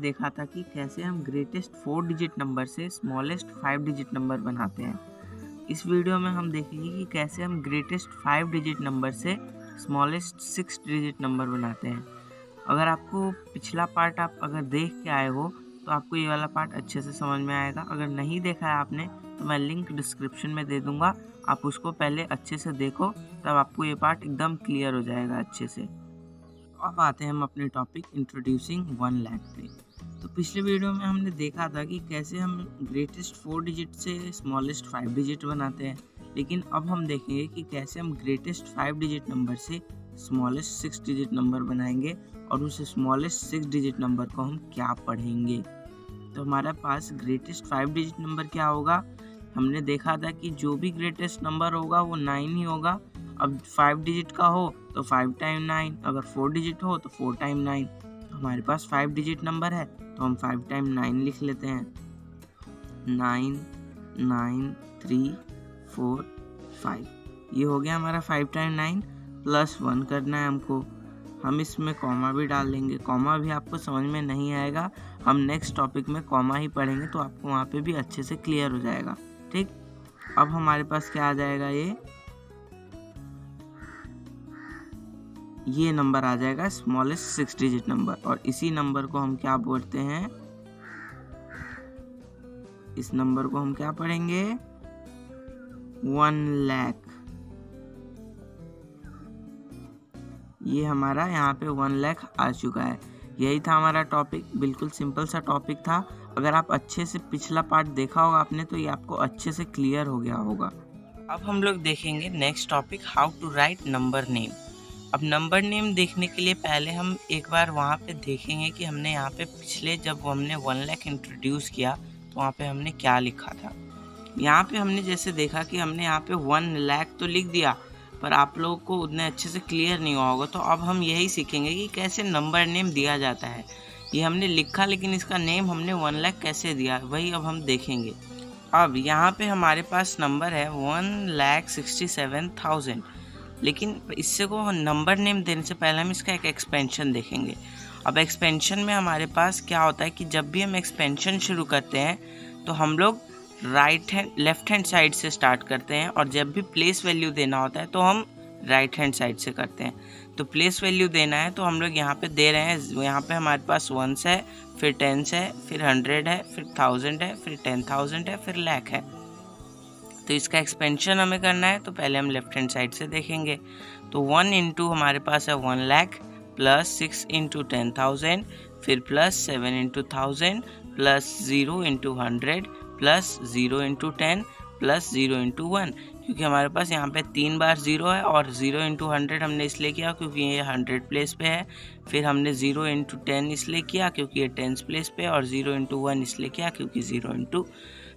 देखा था कि कैसे हम ग्रेटेस्ट 4 डिजिट नंबर से स्मॉलेस्ट 5 डिजिट नंबर बनाते हैं। इस वीडियो में हम देखेंगे कि कैसे हम ग्रेटेस्ट 5 डिजिट नंबर से स्मॉलेस्ट 6 डिजिट नंबर बनाते हैं। अगर आपको पिछला पार्ट आप अगर देख के आए हो तो आपको ये वाला पार्ट अच्छे से समझ में आएगा। अगर नहीं देखा है आपने तो मैं लिंक डिस्क्रिप्शन में दे दूँगा, आप उसको पहले अच्छे से देखो, तब आपको ये पार्ट एकदम क्लियर हो जाएगा अच्छे से। अब आते हैं हम अपने टॉपिक इंट्रोड्यूसिंग 1 लाख पे। तो पिछले वीडियो में हमने देखा था कि कैसे हम ग्रेटेस्ट 4 डिजिट से स्मॉलेस्ट 5 डिजिट बनाते हैं, लेकिन अब हम देखेंगे कि कैसे हम ग्रेटेस्ट 5 डिजिट नंबर से स्मॉलेस्ट 6 डिजिट नंबर बनाएंगे और उस स्मॉलेस्ट 6 डिजिट नंबर को हम क्या पढ़ेंगे। तो हमारे पास ग्रेटेस्ट 5 डिजिट नंबर क्या होगा, हमने देखा था कि जो भी ग्रेटेस्ट नंबर होगा वो 9 ही होगा। अब 5 डिजिट का हो तो 5 टाइम 9, अगर 4 डिजिट हो तो 4 टाइम 9। तो हमारे पास 5 डिजिट नंबर है तो हम 5 टाइम 9 लिख लेते हैं। 9 9 3 4 5, ये हो गया हमारा 5 टाइम 9 प्लस 1 करना है हमको। हम इसमें कॉमा भी डाल लेंगे, कॉमा भी आपको समझ में नहीं आएगा, हम नेक्स्ट टॉपिक में कॉमा ही पढ़ेंगे तो आपको वहाँ पे भी अच्छे से क्लियर हो जाएगा। ठीक, अब हमारे पास क्या आ जाएगा, ये नंबर आ जाएगा स्मॉलेस्ट 6 डिजिट नंबर। और इसी नंबर को हम क्या बोलते हैं, इस नंबर को हम क्या पढ़ेंगे, 1 लाख। ये हमारा यहाँ पे 1 लाख आ चुका है। यही था हमारा टॉपिक, बिल्कुल सिंपल सा टॉपिक था। अगर आप अच्छे से पिछला पार्ट देखा होगा आपने तो ये आपको अच्छे से क्लियर हो गया होगा। अब हम लोग देखेंगे next topic, how to write number name. अब नंबर नेम देखने के लिए पहले हम एक बार वहाँ पे देखेंगे कि हमने यहाँ पे पिछले जब हमने 1 लाख इंट्रोड्यूस किया तो वहाँ पे हमने क्या लिखा था। यहाँ पे हमने जैसे देखा कि हमने यहाँ पे 1 लाख तो लिख दिया, पर आप लोगों को उतने अच्छे से क्लियर नहीं हुआ होगा। तो अब हम यही सीखेंगे कि कैसे नंबर नेम दिया जाता है। ये हमने लिखा लेकिन इसका नेम हमने 1 लाख कैसे दिया, वही अब हम देखेंगे। अब यहाँ पे हमारे पास नंबर है 1,67,000, लेकिन इससे को नंबर नेम देने से पहले हम इसका एक एक्सपेंशन देखेंगे। अब एक्सपेंशन में हमारे पास क्या होता है कि जब भी हम एक्सपेंशन शुरू करते हैं तो हम लोग लेफ्ट हैंड साइड से स्टार्ट करते हैं, और जब भी प्लेस वैल्यू देना होता है तो हम राइट हैंड साइड से करते हैं। तो प्लेस वैल्यू देना है तो हम लोग यहाँ पे दे रहे हैं, यहाँ पे हमारे पास 1s है, फिर 10s है, फिर 100 है, फिर 1000 है, फिर 10,000 है, फिर लाख है। तो इसका एक्सपेंशन हमें करना है तो पहले हम लेफ्ट हैंड साइड से देखेंगे। तो 1 इंटू हमारे पास है 1 लाख, प्लस 6 इंटू 10,000, फिर plus 7 into 1000, plus 0 into 100, plus 0 into 10, plus 0 into 1। क्योंकि हमारे पास यहाँ पे 3 बार 0 है, और 0 इंटू 100 हमने इसलिए किया क्योंकि ये 100 प्लेस पे है। फिर हमने 0 इंटू 10 इसलिए किया क्योंकि ये 10 प्लेस पे है, और 0 इंटू 1 इसलिए किया क्योंकि 0 इंटू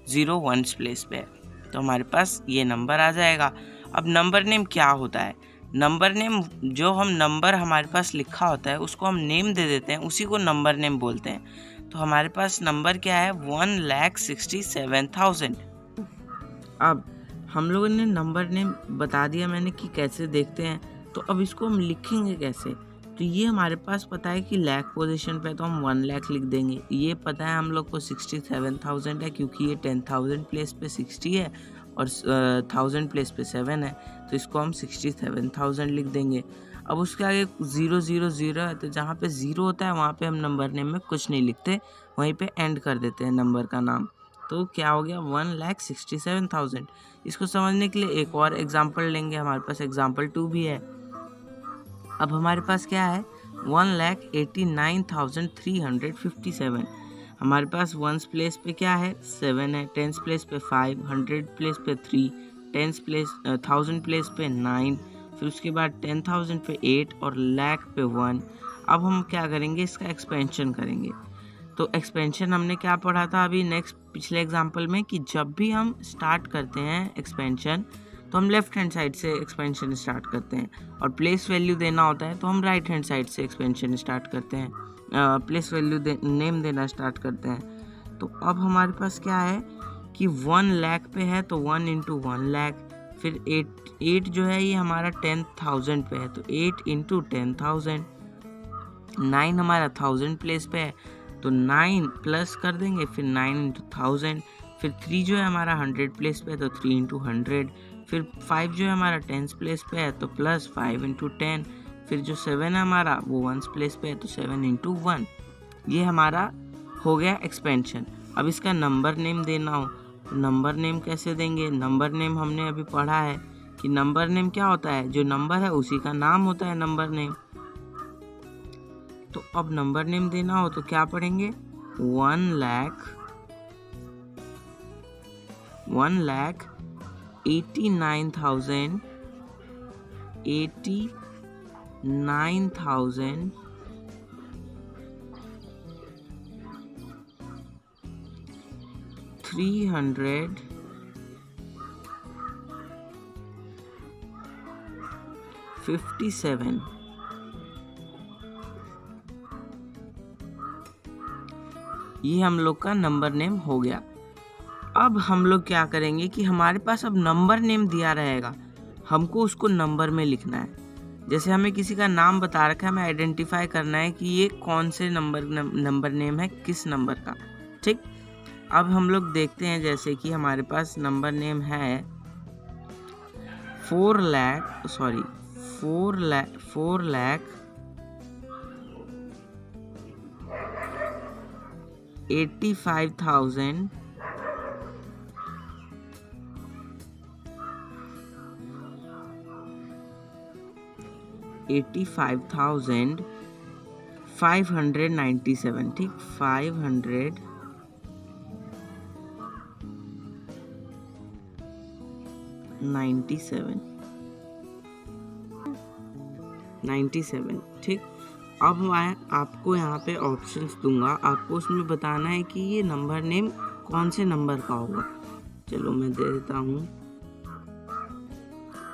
0 1 प्लेस पे है। तो हमारे पास ये नंबर आ जाएगा। अब नंबर नेम क्या होता है, नंबर नेम जो हम नंबर हमारे पास लिखा होता है उसको हम नेम दे देते हैं, उसी को नंबर नेम बोलते हैं। तो हमारे पास नंबर क्या है, 1,67,000। अब हम लोगों ने नंबर नेम बता दिया मैंने कि कैसे देखते हैं, तो अब इसको हम लिखेंगे कैसे। तो ये हमारे पास पता है कि लाख पोजीशन पे तो हम 1 लाख लिख देंगे। ये पता है हम लोग को 67,000 है क्योंकि ये 10,000 प्लेस पे 60 है और 1000 प्लेस पे 7 है, तो इसको हम 67,000 लिख देंगे। अब उसके आगे 0 0 0 है, तो जहाँ पे 0 होता है वहाँ पे हम नंबर नेम में कुछ नहीं लिखते, वहीं पे एंड कर देते हैं नंबर का नाम। तो क्या हो गया, 1,67,000। इसको समझने के लिए एक और एग्जांपल लेंगे, हमारे पास एग्जांपल 2 भी है। अब हमारे पास क्या है, 1,89,357। हमारे पास 1s प्लेस पे क्या है, 7 है, 10s प्लेस पे 5, 100 प्लेस पे 3, 10s प्लेस 1000 प्लेस पे 9, फिर उसके बाद 10,000 पे 8 और लाख पे 1। अब हम क्या करेंगे, इसका एक्सपेंशन करेंगे। तो एक्सपेंशन हमने क्या पढ़ा था अभी नेक्स्ट पिछले एग्जांपल में, कि जब भी हम स्टार्ट करते हैं एक्सपेंशन तो हम लेफ्ट हैंड साइड से एक्सपेंशन स्टार्ट करते हैं, और प्लेस वैल्यू देना होता है तो हम राइट हैंड साइड से एक्सपेंशन स्टार्ट करते हैं, प्लेस वैल्यू नेम देना स्टार्ट करते हैं। तो अब हमारे पास क्या है कि 1 लाख पे है तो 1 इंटू 1 लाख, फिर 8 जो है ये हमारा 10,000 पे है तो 8 इंटू 10,000, 9 हमारा 1000 प्लेस पे है तो 9 प्लस कर देंगे, फिर 9 इंटू 1000, फिर 3 जो है हमारा 100 प्लेस पे है तो 3 इंटू 100, फिर 5 जो है हमारा 10 प्लेस पे है तो प्लस 5 इंटू 10, फिर जो 7 है हमारा वो 1 प्लेस पे है तो 7 इंटू 1। ये हमारा हो गया एक्सपेंशन। अब इसका नंबर नेम देना हो तो नंबर नेम कैसे देंगे? नंबर नेम हमने अभी पढ़ा है कि नंबर नेम क्या होता है, जो नंबर है उसी का नाम होता है नंबर नेम। तो अब नंबर नेम देना हो तो क्या पढ़ेंगे? 1,89,357। ये हम लोग का नंबर नेम हो गया। अब हम लोग क्या करेंगे कि हमारे पास अब नंबर नेम दिया रहेगा, हमको उसको नंबर में लिखना है। जैसे हमें किसी का नाम बता रखा है, हमें आइडेंटिफाई करना है कि ये कौन से नंबर नेम है, किस नंबर का। ठीक, अब हम लोग देखते हैं जैसे कि हमारे पास नंबर नेम है 4,85,000 85,597। ठीक, 597। ठीक, अब मैं आपको यहाँ पे ऑप्शंस दूंगा, आपको उसमें बताना है कि ये नंबर नेम कौन से नंबर का होगा। चलो मैं दे देता हूँ।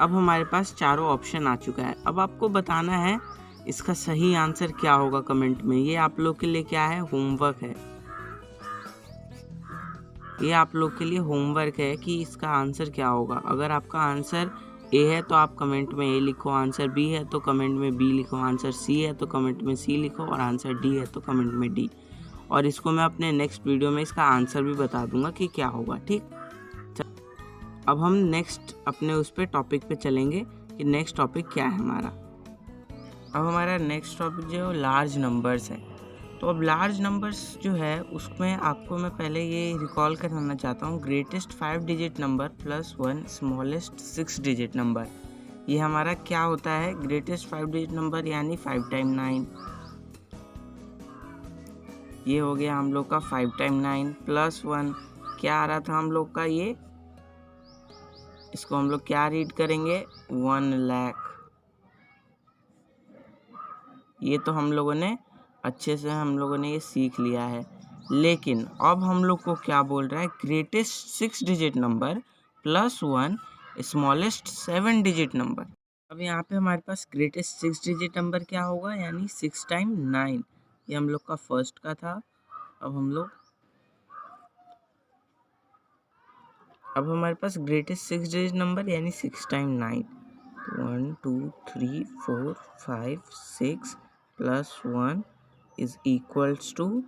अब हमारे पास चारों ऑप्शन आ चुका है। अब आपको बताना है इसका सही आंसर क्या होगा कमेंट में। ये आप लोग के लिए क्या है, होमवर्क है। ये आप लोग के लिए होमवर्क है कि इसका आंसर क्या होगा। अगर आपका आंसर ए है तो आप कमेंट में ए लिखो, आंसर बी है तो कमेंट में बी लिखो, आंसर सी है तो कमेंट में सी लिखो, और आंसर डी है तो कमेंट में डी। और इसको मैं अपने नेक्स्ट वीडियो में इसका आंसर भी बता दूंगा कि क्या होगा। ठीक, अब हम नेक्स्ट अपने उस पे टॉपिक पे चलेंगे कि नेक्स्ट टॉपिक क्या है हमारा। अब हमारा नेक्स्ट टॉपिक जो है लार्ज नंबर्स है। तो अब लार्ज नंबर्स जो है उसमें आपको मैं पहले ये रिकॉल कराना चाहता हूँ, greatest 5 digit number plus 1 smallest 6 digit number. ये हमारा क्या होता है, ग्रेटेस्ट 5 डिजिट नंबर यानी 5 टाइम 9। ये हो गया हम लोग का 5 टाइम 9 प्लस 1। क्या आ रहा था हम लोग का, ये इसको हम लोग क्या रीड करेंगे, 1 लाख। ये तो हम लोगों ने अच्छे से ये सीख लिया है। लेकिन अब हम लोग को क्या बोल रहा है, greatest 6 digit number plus 1 smallest 7 digit number. अब यहाँ पे हमारे पास ग्रेटेस्ट 6 डिजिट नंबर क्या होगा, यानी 6 टाइम 9। ये हम लोग का फर्स्ट का था। अब हमारे पास ग्रेटेस्ट 6 डिजिट नंबर यानी 6 times 9, 1 2 3 4 5 6 plus 1 is equals to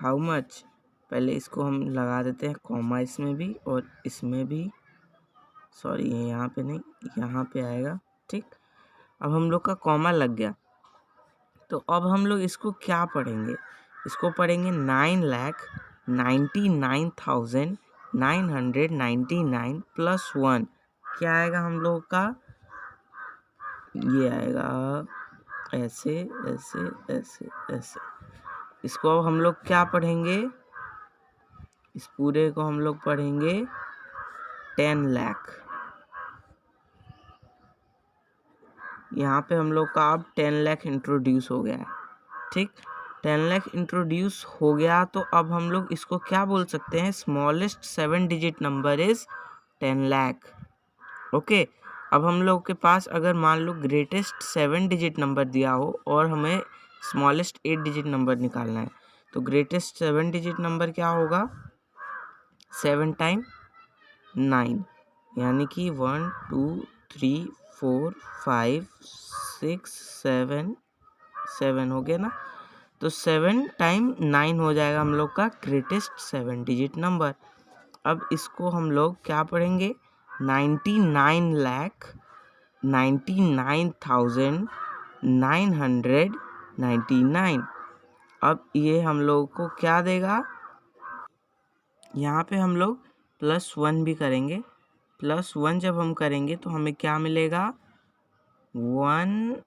how much. पहले इसको हम लगा देते हैं कॉमा, इसमें भी और इसमें भी, सॉरी यहाँ पे नहीं, यहाँ पे आएगा। ठीक, अब हम लोग का कॉमा लग गया। तो अब हम लोग इसको क्या पढ़ेंगे, इसको पढ़ेंगे 9,99,999 प्लस 1। क्या आएगा हम लोग का, ये आएगा ऐसे ऐसे ऐसे ऐसे। इसको अब हम लोग क्या पढ़ेंगे, इस पूरे को हम लोग पढ़ेंगे 10 लाख। यहाँ पे हम लोग का अब 10 लाख इंट्रोड्यूस हो गया है। ठीक, 10 लाख इंट्रोड्यूस हो गया तो अब हम लोग इसको क्या बोल सकते हैं, smallest 7 digit number is 10 lakh. Okay, अब हम लोग के पास अगर मान लो ग्रेटेस्ट 7 डिजिट नंबर दिया हो और हमें स्मॉलेस्ट 8 डिजिट नंबर निकालना है, तो ग्रेटेस्ट 7 डिजिट नंबर क्या होगा, 7 टाइम 9, यानी कि 1 2 3 4 5 6 7 7 हो गया ना। तो तो 7 टाइम 9 हो जाएगा हम लोग का ग्रेटेस्ट 7 डिजिट नंबर। अब इसको हम लोग क्या पढ़ेंगे, 99,99,999। अब ये हम लोग को क्या देगा, यहाँ पे हम लोग +1 भी करेंगे। +1 जब हम करेंगे तो हमें क्या मिलेगा, 1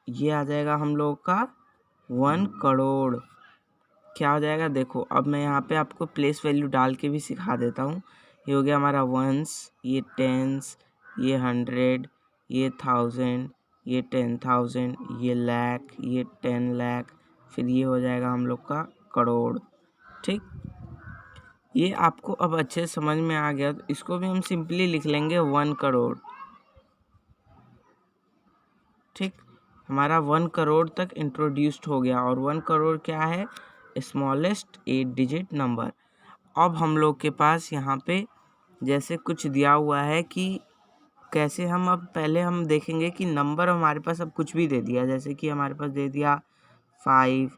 ये आ जाएगा हम लोग का 1 करोड़। क्या हो जाएगा देखो, अब मैं यहाँ पे आपको प्लेस वैल्यू डाल के भी सिखा देता हूँ। ये हो गया हमारा 1s, ये 10s, ये 100, ये 1000, ये 10,000, ये लाख, ये 10 लाख, फिर ये हो जाएगा हम लोग का करोड़। ठीक, ये आपको अब अच्छे से समझ में आ गया। तो इसको भी हम सिंपली लिख लेंगे 1 करोड़। ठीक, हमारा 1 करोड़ तक इंट्रोड्यूस्ड हो गया। और 1 करोड़ क्या है, स्मॉलेस्ट 8 डिजिट नंबर। अब हम लोग के पास यहाँ पे जैसे कुछ दिया हुआ है कि कैसे हम, अब पहले हम देखेंगे कि नंबर हमारे पास अब कुछ भी दे दिया, जैसे कि हमारे पास दे दिया 5,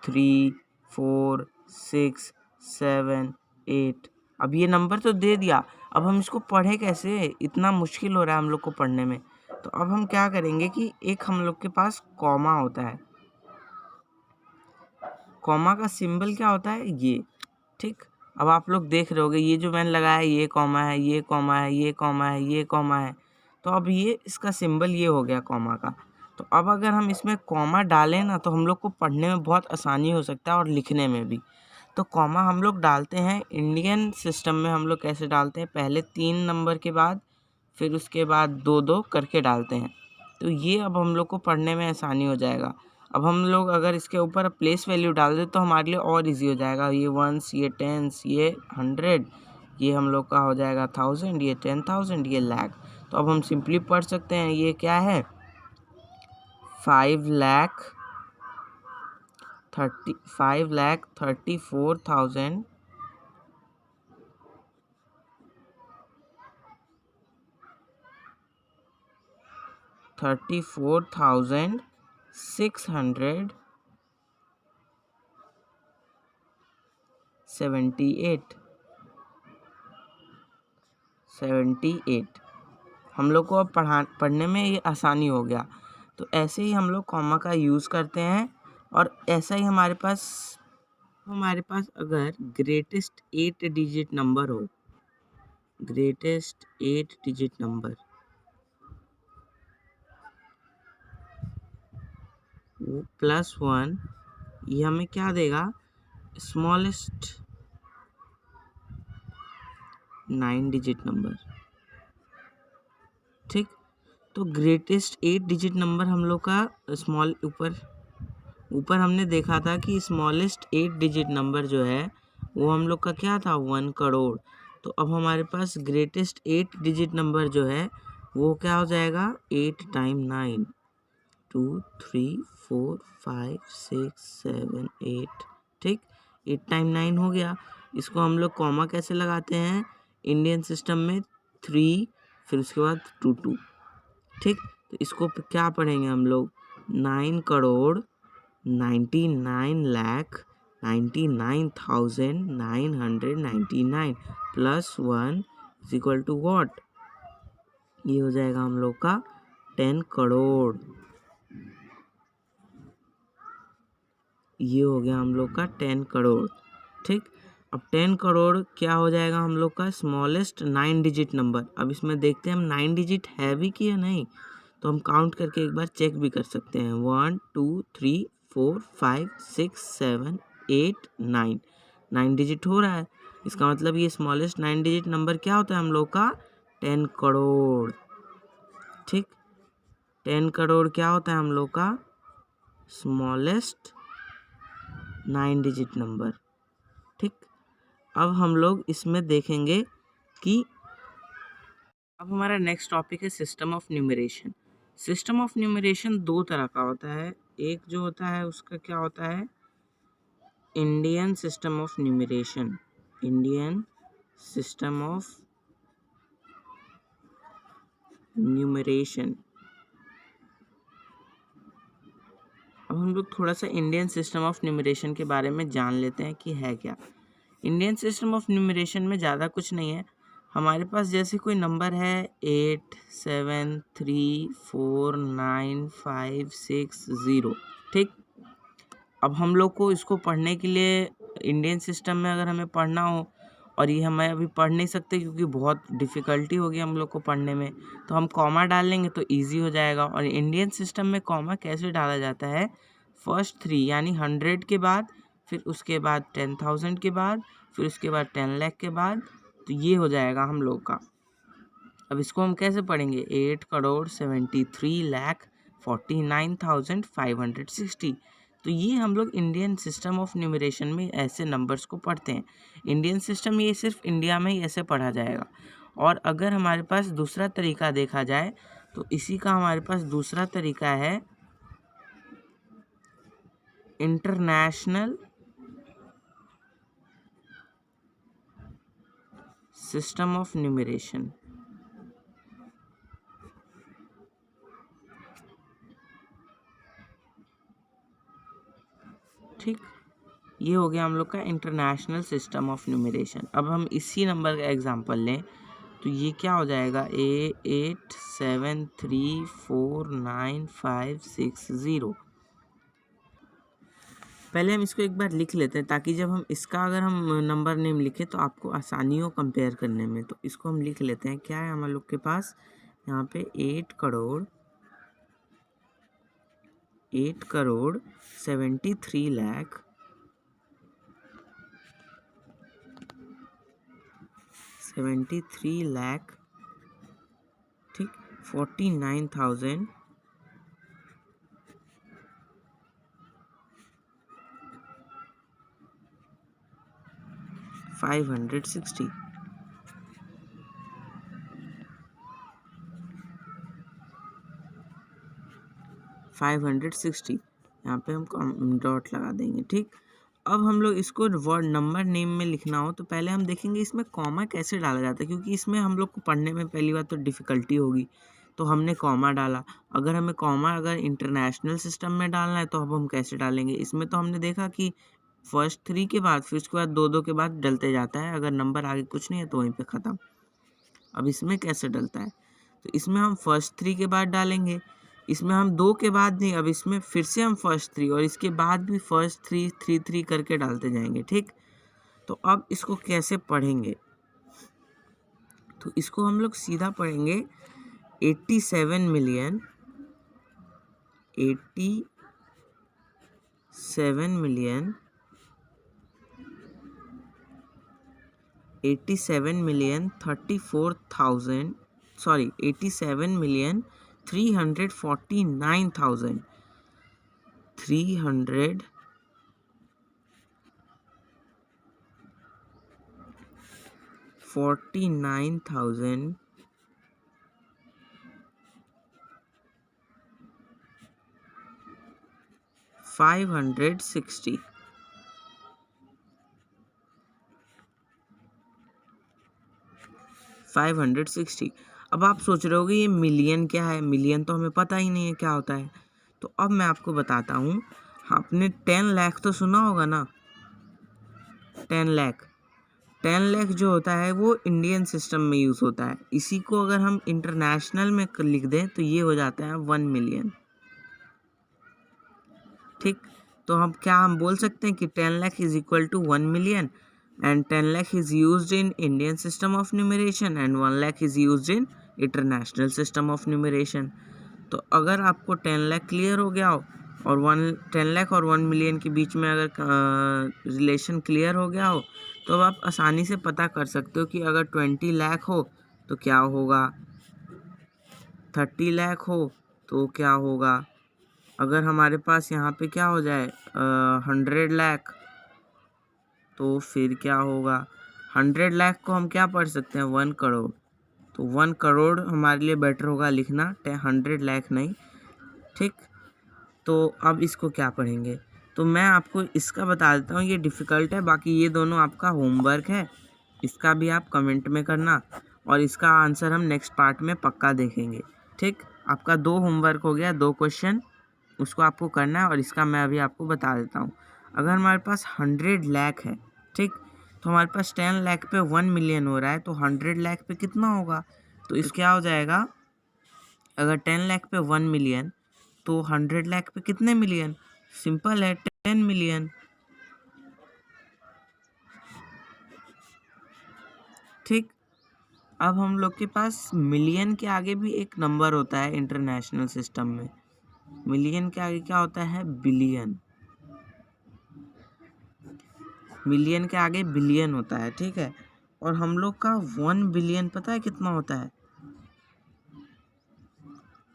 3, 4, 6, 7, 8। अब ये नंबर तो दे दिया, अब हम इसको पढ़े कैसे, इतना मुश्किल हो रहा है हम लोग को पढ़ने में। तो अब हम क्या करेंगे कि एक हम लोग के पास कॉमा होता है। कॉमा का सिंबल क्या होता है, ये। ठीक, अब आप लोग देख रहे होगे ये जो मैंने लगाया है, ये कॉमा है, ये कॉमा है, ये कॉमा है, ये कॉमा है। तो अब ये इसका सिंबल ये हो गया कॉमा का। तो अब अगर हम इसमें कॉमा डालें ना तो हम लोग को पढ़ने में बहुत आसानी हो सकता है और लिखने में भी। तो कॉमा हम लोग डालते हैं इंडियन सिस्टम में, हम लोग कैसे डालते हैं, पहले 3 नंबर के बाद फिर उसके बाद 2-2 करके डालते हैं। तो ये अब हम लोग को पढ़ने में आसानी हो जाएगा। अब हम लोग अगर इसके ऊपर प्लेस वैल्यू डाल दें तो हमारे लिए और इजी हो जाएगा। ये 1s, ये 10s, ये 100, ये हम लोग का हो जाएगा 1000, ये 10,000, ये लाख। तो अब हम सिंपली पढ़ सकते हैं, ये क्या है, 5,34,000 678 हम लोग को अब पढ़ने में ये आसानी हो गया। तो ऐसे ही हम लोग कॉमा का यूज़ करते हैं। और ऐसा ही हमारे पास अगर ग्रेटेस्ट 8 डिजिट नंबर हो, ग्रेटेस्ट 8 डिजिट नंबर, +1, ये हमें क्या देगा, स्मॉलेस्ट 9 डिजिट नंबर। ठीक, तो ग्रेटेस्ट 8 डिजिट नंबर हम लोग का स्मॉल, ऊपर हमने देखा था कि स्मॉलेस्ट 8 डिजिट नंबर जो है वो हम लोग का क्या था, 1 करोड़। तो अब हमारे पास ग्रेटेस्ट 8 डिजिट नंबर जो है वो क्या हो जाएगा, 8 टाइम 9, 2, 3, 4, 5, 6, 7, 8। ठीक, 8 टाइम 9 हो गया। इसको हम लोग कॉमा कैसे लगाते हैं इंडियन सिस्टम में, 3 फिर उसके बाद 2 2। ठीक, तो इसको क्या पढ़ेंगे हम लोग, 9 करोड़ 99,99,999 +1 इक्वल टू व्हाट, ये हो जाएगा हम लोग का 10 करोड़। ये हो गया हम लोग का 10 करोड़। ठीक, अब 10 करोड़ क्या हो जाएगा हम लोग का, स्मॉलेस्ट 9 डिजिट नंबर। अब इसमें देखते हैं हम 9 डिजिट है भी कि या नहीं। तो हम काउंट करके एक बार चेक भी कर सकते हैं, 1 2 3 4 5 6 7 8 9, 9 डिजिट हो रहा है। इसका मतलब ये स्मॉलेस्ट 9 डिजिट नंबर क्या होता है हम लोग का, 10 करोड़। ठीक, 10 करोड़ क्या होता है हम लोग का, स्मॉलेस्ट 9 डिजिट नंबर। ठीक, अब हम लोग इसमें देखेंगे कि अब हमारा नेक्स्ट टॉपिक है system of numeration. System of numeration 2 तरह का होता है। एक जो होता है उसका क्या होता है, Indian system of numeration, Indian system of numeration. अब हम लोग थोड़ा सा इंडियन सिस्टम ऑफ न्यूमरेशन के बारे में जान लेते हैं कि है क्या। इंडियन सिस्टम ऑफ न्यूमरेशन में ज़्यादा कुछ नहीं है। हमारे पास जैसे कोई नंबर है 8 7 3 4 9 5 6 0, ठीक। अब हम लोग को इसको पढ़ने के लिए इंडियन सिस्टम में अगर हमें पढ़ना हो, और ये हमें अभी पढ़ नहीं सकते क्योंकि बहुत डिफ़िकल्टी होगी हम लोग को पढ़ने में, तो हम कॉमा डाल लेंगे तो इजी हो जाएगा। और इंडियन सिस्टम में कॉमा कैसे डाला जाता है, फर्स्ट 3 यानी 100 के बाद, फिर उसके बाद 10,000 के बाद, फिर उसके बाद 10 लाख के बाद, तो ये हो जाएगा हम लोग का। अब इसको हम कैसे पढ़ेंगे, 8,73,49,560। तो ये हम लोग इंडियन सिस्टम ऑफ न्यूमरेशन में ऐसे नंबर्स को पढ़ते हैं। इंडियन सिस्टम ये सिर्फ इंडिया में ही ऐसे पढ़ा जाएगा। और अगर हमारे पास दूसरा तरीका देखा जाए तो इसी का हमारे पास दूसरा तरीका है इंटरनेशनल सिस्टम ऑफ न्यूमरेशन। ठीक, ये हो गया हम लोग का इंटरनेशनल सिस्टम ऑफ न्यूमरेशन। अब हम इसी नंबर का एग्जांपल लें तो ये क्या हो जाएगा, 8,7,3,4,9,5,6,0। पहले हम इसको एक बार लिख लेते हैं ताकि जब हम इसका अगर हम नंबर नेम लिखें तो आपको आसानी हो कंपेयर करने में। तो इसको हम लिख लेते हैं, क्या है हम लोग के पास यहाँ पे 8,73,73,00,000, ठीक, 49,560। यहाँ पे हम डॉट लगा देंगे, ठीक। अब हम लोग इसको वर्ड नंबर नेम में लिखना हो तो पहले हम देखेंगे इसमें कॉमा कैसे डाला जाता है, क्योंकि इसमें हम लोग को पढ़ने में पहली बार तो डिफ़िकल्टी होगी। तो हमने कॉमा डाला, अगर हमें कॉमा अगर इंटरनेशनल सिस्टम में डालना है तो अब हम कैसे डालेंगे। इसमें तो हमने देखा कि फर्स्ट 3 के बाद फिर उसके बाद 2-2 के बाद डलते जाता है, अगर नंबर आगे कुछ नहीं है तो वहीं पे ख़त्म। अब इसमें कैसे डलता है, तो इसमें हम फर्स्ट 3 के बाद डालेंगे, इसमें हम 2 के बाद नहीं, अब इसमें फिर से हम फर्स्ट 3 और इसके बाद भी फर्स्ट 3 3 3 करके डालते जाएंगे, ठीक। तो अब इसको कैसे पढ़ेंगे, तो इसको हम लोग सीधा पढ़ेंगे 87 मिलियन 34,000, सॉरी 349,560। अब आप सोच रहे होगे ये मिलियन क्या है, मिलियन तो हमें पता ही नहीं है क्या होता है। तो अब मैं आपको बताता हूँ, आपने 10 लाख तो सुना होगा ना, 10 लाख जो होता है वो इंडियन सिस्टम में यूज़ होता है। इसी को अगर हम इंटरनेशनल में लिख दें तो ये हो जाता है 1 मिलियन, ठीक। तो हम बोल सकते हैं कि 10 lakh is equal to 1 million and 10 lakh is used in Indian system of numeration and 1 lakh is used in international system of numeration। तो अगर आपको 10 लाख क्लियर हो गया हो और 10 लाख और 1 मिलियन के बीच में अगर रिलेशन क्लियर हो गया हो तो अब आप आसानी से पता कर सकते हो कि अगर 20 लाख हो तो क्या होगा, 30 लाख हो तो क्या होगा, अगर हमारे पास यहाँ पे क्या हो जाए 100 लाख तो फिर क्या होगा। 100 लाख को हम क्या पढ़ सकते हैं, 1 करोड़। तो 1 करोड़ हमारे लिए बेटर होगा लिखना, 100 लाख नहीं, ठीक। तो अब इसको क्या पढ़ेंगे, तो मैं आपको इसका बता देता हूँ, ये डिफ़िकल्ट है, बाकी ये दोनों आपका होमवर्क है, इसका भी आप कमेंट में करना। और इसका आंसर हम नेक्स्ट पार्ट में पक्का देखेंगे। ठीक, आपका 2 होमवर्क हो गया, 2 क्वेश्चन उसको आपको करना है और इसका मैं अभी आपको बता देता हूँ। अगर हमारे पास 100 लाख है, ठीक, तो हमारे पास 10 लाख पे 1 मिलियन हो रहा है, तो 100 लाख पे कितना होगा? तो इस क्या हो जाएगा, अगर 10 लाख पे 1 मिलियन तो 100 लाख पे कितने मिलियन? सिंपल है, 10 मिलियन। ठीक, अब हम लोग के पास मिलियन के आगे भी एक नंबर होता है इंटरनेशनल सिस्टम में। मिलियन के आगे क्या होता है? बिलियन। मिलियन के आगे बिलियन होता है, ठीक है। और हम लोग का 1 बिलियन पता है कितना होता है?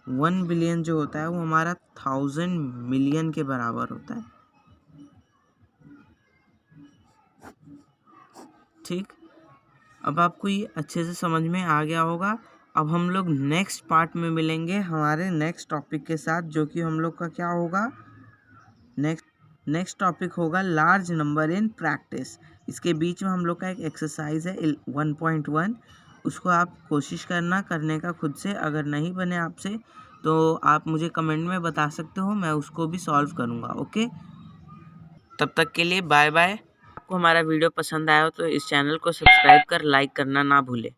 1 बिलियन जो होता है वो हमारा 1000 मिलियन के बराबर होता है। ठीक, अब आपको ये अच्छे से समझ में आ गया होगा। अब हम लोग नेक्स्ट पार्ट में मिलेंगे हमारे नेक्स्ट टॉपिक के साथ, जो कि हम लोग का क्या होगा, नेक्स्ट टॉपिक होगा लार्ज नंबर इन प्रैक्टिस। इसके बीच में हम लोग का एक एक्सरसाइज है 1.1, उसको आप कोशिश करना करने का खुद से। अगर नहीं बने आपसे तो आप मुझे कमेंट में बता सकते हो, मैं उसको भी सॉल्व करूँगा। ओके, तब तक के लिए बाय बाय। आपको हमारा वीडियो पसंद आया हो तो इस चैनल को सब्सक्राइब कर लाइक करना ना भूले।